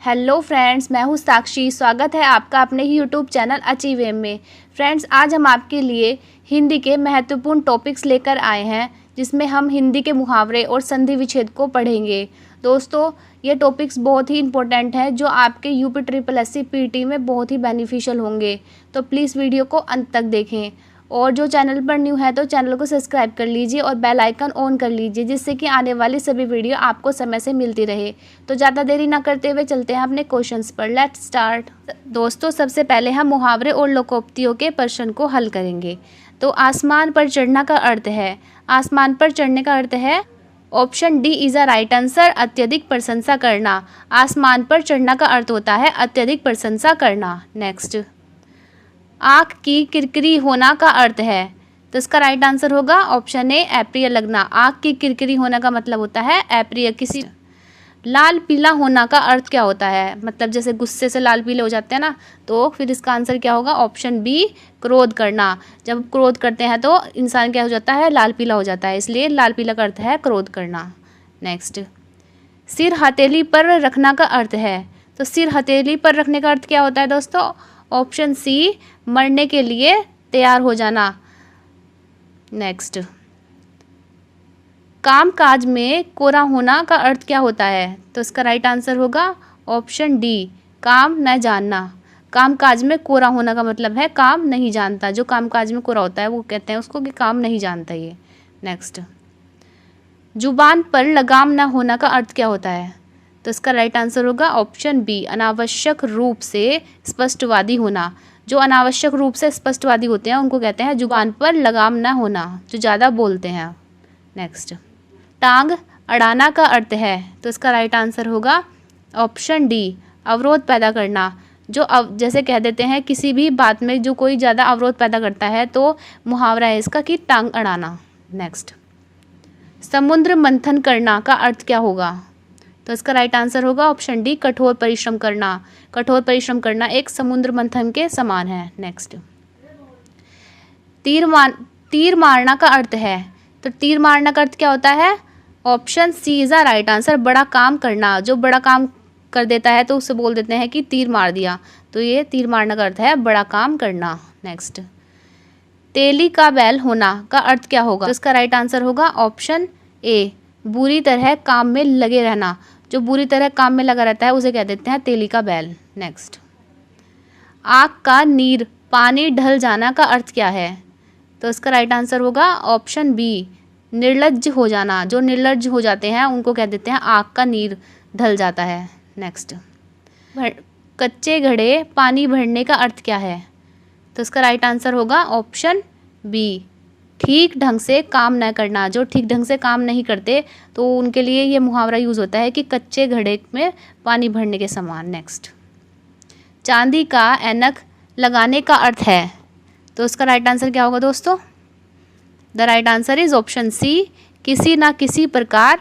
Hello friends, मैं हूँ साक्षी। स्वागत है आपका अपने ही यूट्यूब चैनल अचीव एम में। फ्रेंड्स, आज हम आपके लिए हिंदी के महत्वपूर्ण टॉपिक्स लेकर आए हैं, जिसमें हम हिंदी के मुहावरे और संधि विच्छेद को पढ़ेंगे। दोस्तों, ये टॉपिक्स बहुत ही इंपॉर्टेंट है, जो आपके यूपी ट्रिपल एससी पीटी में बहुत ही बेनिफिशियल होंगे। तो प्लीज़ वीडियो को अंत तक देखें, और जो चैनल पर न्यू है तो चैनल को सब्सक्राइब कर लीजिए और बेल आइकन ऑन कर लीजिए, जिससे कि आने वाली सभी वीडियो आपको समय से मिलती रहे। तो ज़्यादा देरी ना करते हुए चलते हैं अपने क्वेश्चंस पर। Let's start. दोस्तों, सबसे पहले हम मुहावरे और लोकोक्तियों के प्रश्न को हल करेंगे। तो आसमान पर चढ़ना का अर्थ है, आसमान पर चढ़ने का अर्थ है option D is a right answer, अत्यधिक प्रशंसा करना। आसमान पर चढ़ना का अर्थ होता है अत्यधिक प्रशंसा करना। नेक्स्ट, आँख की किरकिरी होना का अर्थ है, तो इसका राइट आंसर होगा ऑप्शन ए अप्रिय लगना। आँख की किरकिरी होना का मतलब होता है अप्रिय किसी। लाल पीला होना का अर्थ क्या होता है, मतलब जैसे गुस्से से लाल पीले हो जाते हैं ना, तो फिर इसका आंसर क्या होगा ऑप्शन बी क्रोध करना। जब क्रोध करते हैं तो इंसान क्या हो जाता है, लाल पीला हो जाता है, इसलिए लाल पीला का अर्थ है क्रोध करना। नेक्स्ट, सिर हथेली पर रखना का अर्थ है, तो सिर हथेली पर रखने का अर्थ क्या होता है दोस्तों, ऑप्शन सी मरने के लिए तैयार हो जाना। नेक्स्ट, काम काज में कोरा होना का अर्थ क्या होता है, तो इसका राइट आंसर होगा ऑप्शन डी काम न जानना। काम काज में कोरा होना का मतलब है काम नहीं जानता। जो काम काज में कोरा होता है वो कहते हैं उसको कि काम नहीं जानता ये। नेक्स्ट, जुबान पर लगाम न होना का अर्थ क्या होता है, तो इसका राइट आंसर होगा ऑप्शन बी अनावश्यक रूप से स्पष्टवादी होना। जो अनावश्यक रूप से स्पष्टवादी होते हैं उनको कहते हैं जुबान पर लगाम न होना, जो ज़्यादा बोलते हैं। नेक्स्ट, टांग अड़ाना का अर्थ है, तो इसका राइट आंसर होगा ऑप्शन डी अवरोध पैदा करना। जो जैसे कह देते हैं किसी भी बात में जो कोई ज़्यादा अवरोध पैदा करता है तो मुहावरा है इसका कि टांग अड़ाना। नेक्स्ट, समुद्र मंथन करना का अर्थ क्या होगा, तो इसका राइट आंसर होगा ऑप्शन डी कठोर परिश्रम करना। कठोर परिश्रम करना एक समुद्र मंथन के समान है। नेक्स्ट, तीर मारना का अर्थ है, तो तीर मारना का अर्थ क्या होता है, option C is a right answer बड़ा काम करना। जो बड़ा काम कर देता है तो उससे बोल देते हैं कि तीर मार दिया, तो ये तीर मारना का अर्थ है बड़ा काम करना। नेक्स्ट, तेली का बैल होना का अर्थ क्या होगा, तो इसका राइट आंसर होगा ऑप्शन ए बुरी तरह काम में लगे रहना। जो बुरी तरह काम में लगा रहता है उसे कह देते हैं तेली का बैल। नेक्स्ट, आँख का नीर पानी ढल जाना का अर्थ क्या है, तो इसका राइट आंसर होगा ऑप्शन बी निर्लज्ज हो जाना। जो निर्लज्ज हो जाते हैं उनको कह देते हैं आँख का नीर ढल जाता है। नेक्स्ट, कच्चे घड़े पानी भरने का अर्थ क्या है, तो इसका राइट आंसर होगा ऑप्शन बी ठीक ढंग से काम न करना। जो ठीक ढंग से काम नहीं करते तो उनके लिए ये मुहावरा यूज़ होता है कि कच्चे घड़े में पानी भरने के समान। नेक्स्ट, चांदी का ऐनक लगाने का अर्थ है, तो इसका राइट आंसर क्या होगा दोस्तों, the right answer is option C किसी ना किसी प्रकार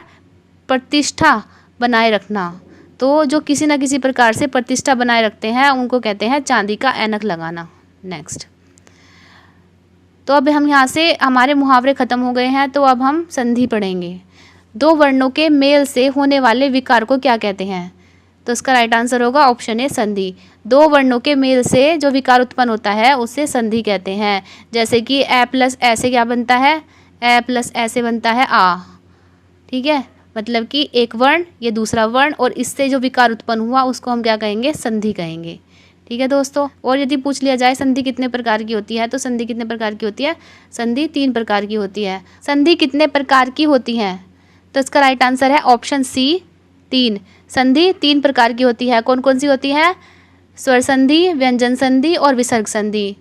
प्रतिष्ठा बनाए रखना। तो जो किसी ना किसी प्रकार से प्रतिष्ठा बनाए रखते हैं उनको कहते हैं चांदी का ऐनक लगाना। नेक्स्ट, तो अब हम यहाँ से हमारे मुहावरे ख़त्म हो गए हैं, तो अब हम संधि पढ़ेंगे। दो वर्णों के मेल से होने वाले विकार को क्या कहते हैं, तो इसका राइट आंसर होगा ऑप्शन ए संधि। दो वर्णों के मेल से जो विकार उत्पन्न होता है उसे संधि कहते हैं। जैसे कि ए प्लस ए से क्या बनता है, ए प्लस ए से बनता है आ। ठीक है, मतलब कि एक वर्ण ये दूसरा वर्ण और इससे जो विकार उत्पन्न हुआ उसको हम क्या कहेंगे, संधि कहेंगे। ठीक है दोस्तों, और यदि पूछ लिया जाए संधि कितने प्रकार की होती है, तो संधि कितने प्रकार की होती है, संधि 3 प्रकार की होती है। संधि कितने प्रकार की होती हैं, तो इसका राइट आंसर है ऑप्शन सी 3। संधि 3 प्रकार की होती है। कौन कौन सी होती है, स्वर संधि, व्यंजन संधि और विसर्ग संधि।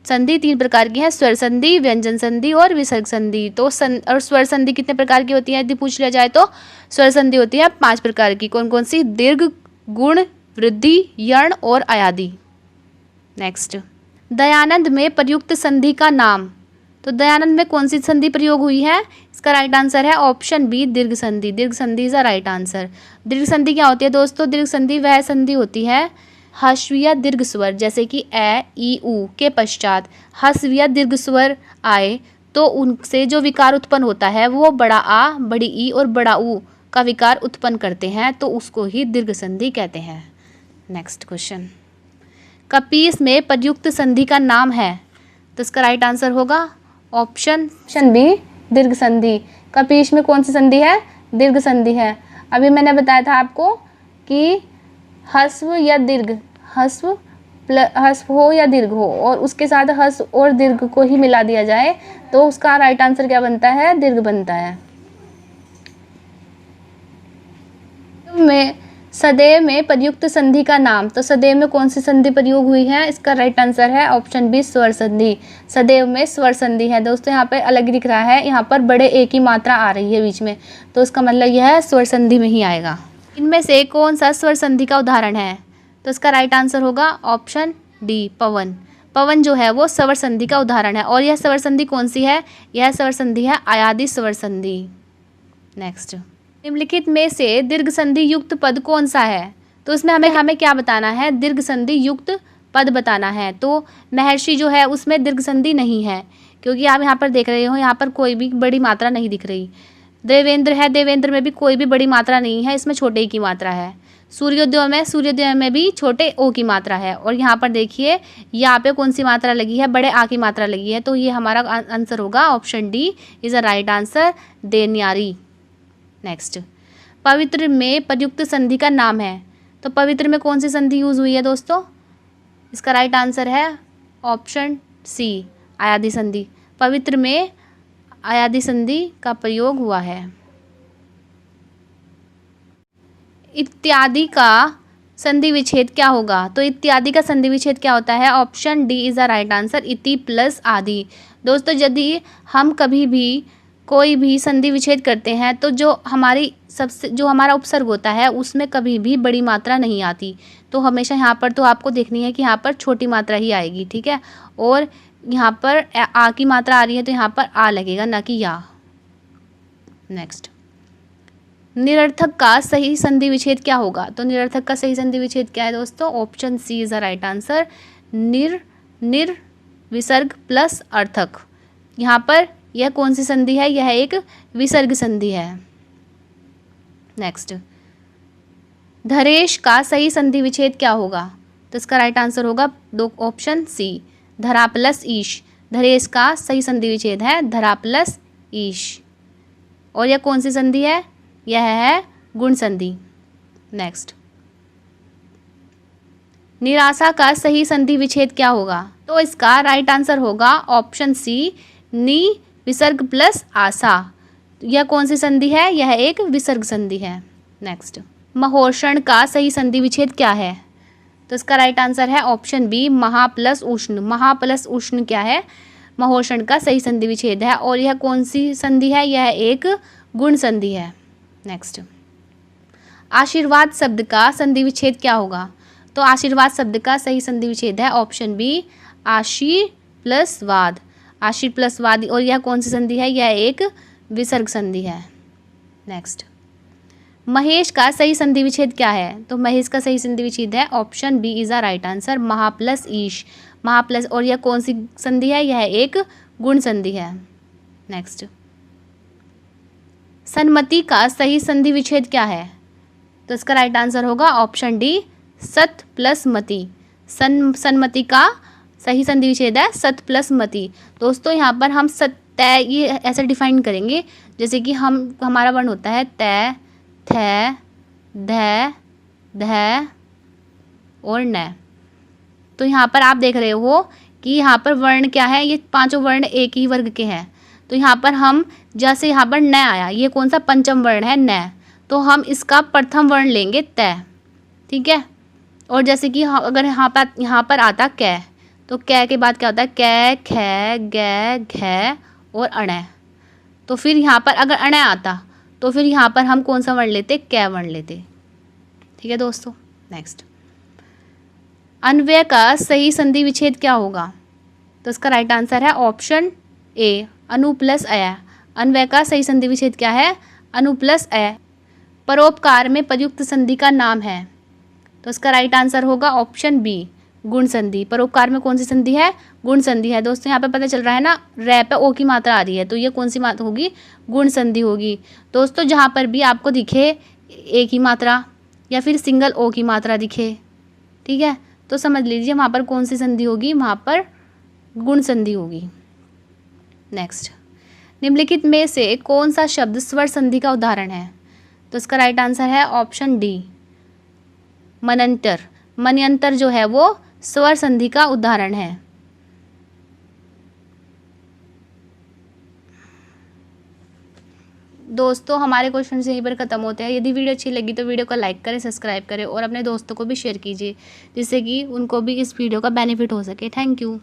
संधि 3 प्रकार की है, स्वर संधि, व्यंजन संधि और विसर्ग संधि। तो और स्वर संधि कितने प्रकार की होती है यदि पूछ लिया जाए तो स्वर संधि होती है 5 प्रकार की। कौन कौन सी, दीर्घ, गुण, वृद्धि, यण और अयादि। नेक्स्ट, दयानंद में प्रयुक्त संधि का नाम, तो दयानंद में कौन सी संधि प्रयोग हुई है, इसका राइट आंसर है ऑप्शन बी दीर्घ संधि। दीर्घ संधि इज द राइट आंसर। दीर्घ संधि क्या होती है दोस्तों, दीर्घ संधि वह संधि होती है ह्रस्व या दीर्घ स्वर, जैसे कि ए ई उ के पश्चात ह्रस्व या दीर्घ स्वर आए तो उनसे जो विकार उत्पन्न होता है वो बड़ा आ, बड़ी ई और बड़ा ऊ का विकार उत्पन्न करते हैं, तो उसको ही दीर्घ संधि कहते हैं। नेक्स्ट क्वेश्चन, कपीस में प्रयुक्त संधि का नाम है, तो इसका राइट आंसर होगा ऑप्शन बी दीर्घ संधि। कपीस में कौन सी संधि है? दीर्घ संधि है। अभी मैंने बताया था आपको कि ह्रस्व या दीर्घ, ह्रस्व हो या दीर्घ हो और उसके साथ ह्रस्व और दीर्घ को ही मिला दिया जाए तो उसका राइट आंसर क्या बनता है? दीर्घ बनता है। में सदैव में प्रयुक्त संधि का नाम, तो सदैव में कौन सी संधि प्रयोग हुई है? इसका राइट आंसर है ऑप्शन बी स्वर संधि। सदैव में स्वर संधि है। दोस्तों यहाँ पे अलग दिख रहा है, यहाँ पर बड़े ए की मात्रा आ रही है बीच में, तो इसका मतलब यह है स्वर संधि में ही आएगा। इनमें से कौन सा स्वर संधि का उदाहरण है? तो इसका राइट आंसर होगा ऑप्शन डी पवन। पवन जो है वो स्वर संधि का उदाहरण है। और यह स्वर संधि कौन सी है? यह स्वर संधि है अयादी स्वर संधि। नेक्स्ट, निम्नलिखित में से दीर्घ संधि युक्त पद कौन सा है? तो इसमें हमें क्या बताना है? दीर्घ संधि युक्त पद बताना है। तो महर्षि जो है उसमें दीर्घ संधि नहीं है, क्योंकि आप यहाँ पर देख रहे हो यहाँ पर कोई भी बड़ी मात्रा नहीं दिख रही। देवेंद्र है, देवेंद्र में भी कोई भी बड़ी मात्रा नहीं है, इसमें छोटे की मात्रा है। सूर्योदय में भी छोटे ओ की मात्रा है। और यहाँ पर देखिए यहाँ पे कौन सी मात्रा लगी है? बड़े आ की मात्रा लगी है। तो ये हमारा आंसर होगा option D is a right answer, देन्यारी। नेक्स्ट, पवित्र में प्रयुक्त संधि का नाम है, तो पवित्र में कौन सी संधि यूज हुई है दोस्तों? इसका राइट आंसर है ऑप्शन सी अयादी संधि। पवित्र में अयादी संधि का प्रयोग हुआ है। इत्यादि का संधि विच्छेद क्या होगा? तो इत्यादि का संधि विच्छेद क्या होता है? Option D is the right answer, इति प्लस आदि। दोस्तों यदि हम कभी भी कोई भी संधि विच्छेद करते हैं तो जो हमारा उपसर्ग होता है उसमें कभी भी बड़ी मात्रा नहीं आती। तो हमेशा यहाँ पर तो आपको देखनी है कि यहाँ पर छोटी मात्रा ही आएगी, ठीक है। और यहाँ पर आ की मात्रा आ रही है तो यहाँ पर आ लगेगा, ना कि या। नेक्स्ट, निरर्थक का सही संधि विच्छेद क्या होगा? तो निरर्थक का सही संधि विच्छेद क्या है दोस्तों? Option C is the right answer, निर विसर्ग प्लस अर्थक। यहाँ पर यह कौन सी संधि है? यह एक विसर्ग संधि है। नेक्स्ट, धरेश का सही संधि विच्छेद क्या होगा? तो इसका राइट आंसर होगा ऑप्शन सी, धरा प्लस ईश। धरेश का सही संधि विच्छेद है धरा प्लस ईश। और यह कौन सी संधि है? यह है गुण संधि। नेक्स्ट, निराशा का सही संधि विच्छेद क्या होगा? तो इसका राइट आंसर होगा ऑप्शन सी, नी विसर्ग प्लस आशा। यह कौन सी संधि है? यह एक विसर्ग संधि है। नेक्स्ट, महोषण का सही संधि विच्छेद क्या है? तो इसका राइट आंसर है ऑप्शन बी, महा प्लस उष्ण। महा प्लस उष्ण क्या है? महोषण का सही संधि विच्छेद है। और यह कौन सी संधि है? यह एक गुण संधि है। नेक्स्ट, आशीर्वाद शब्द का संधि विच्छेद क्या होगा? तो आशीर्वाद शब्द का सही संधि विच्छेद है ऑप्शन बी, आशीर प्लस वाद। आशीर प्लस वाद। और यह कौन सी संधि है? यह एक विसर्ग संधि है। नेक्स्ट, महेश का सही संधि विच्छेद क्या है? तो महेश का सही संधि विच्छेद है option B is the right answer, महा प्लस ईश। महा प्लस। और यह कौन सी संधि है? यह एक गुण संधि है। नेक्स्ट, सन्मति का सही संधि विच्छेद क्या है? तो इसका राइट आंसर होगा ऑप्शन डी, सत प्लस मति। सन्मति का सही संधि विच्छेद है सत प्लस मति। दोस्तों यहाँ पर हम तय ये ऐसे डिफाइन करेंगे, जैसे कि हमारा वर्ण होता है तय, थ, ध, ध और न। तो यहाँ पर आप देख रहे हो कि यहाँ पर वर्ण क्या है? ये पांचों वर्ण एक ही वर्ग के हैं। तो यहाँ पर हम जैसे यहाँ पर न आया, ये कौन सा पंचम वर्ण है? न। तो हम इसका प्रथम वर्ण लेंगे तय, ठीक है। और जैसे कि अगर यहाँ पर आता कै, तो कै के बाद क्या होता है? कै, ख, ग, घ और अण। तो फिर यहाँ पर अगर अण आता तो फिर यहाँ पर हम कौन सा वर्ण लेते? कै वर्ण लेते, ठीक है दोस्तों। नेक्स्ट, अन्वय का सही संधि विच्छेद क्या होगा? तो इसका राइट आंसर है ऑप्शन ए, अनु प्लस अय। अन्वय का सही संधि विच्छेद क्या है? अनु प्लस अय। परोपकार में प्रयुक्त संधि का नाम है? तो इसका राइट आंसर होगा ऑप्शन बी, गुण संधि। परोपकार में कौन सी संधि है? गुण संधि है। दोस्तों यहाँ पे पता चल रहा है ना, रै पे ओ की मात्रा आ रही है, तो ये कौन सी मात्रा होगी? गुण संधि होगी। दोस्तों जहाँ पर भी आपको दिखे ए की मात्रा या फिर सिंगल ओ की मात्रा दिखे, ठीक है, तो समझ लीजिए वहाँ पर कौन सी संधि होगी, वहाँ पर गुण संधि होगी। नेक्स्ट, निम्नलिखित में से कौन सा शब्द स्वर संधि का उदाहरण है? तो इसका राइट आंसर है ऑप्शन डी, मनयंत्र। मनयंत्र जो है वो स्वर संधि का उदाहरण है। दोस्तों हमारे क्वेश्चन यहीं पर ख़त्म होते हैं। यदि वीडियो अच्छी लगी तो वीडियो को लाइक करें, सब्सक्राइब करें और अपने दोस्तों को भी शेयर कीजिए, जिससे कि उनको भी इस वीडियो का बेनिफिट हो सके। Thank you.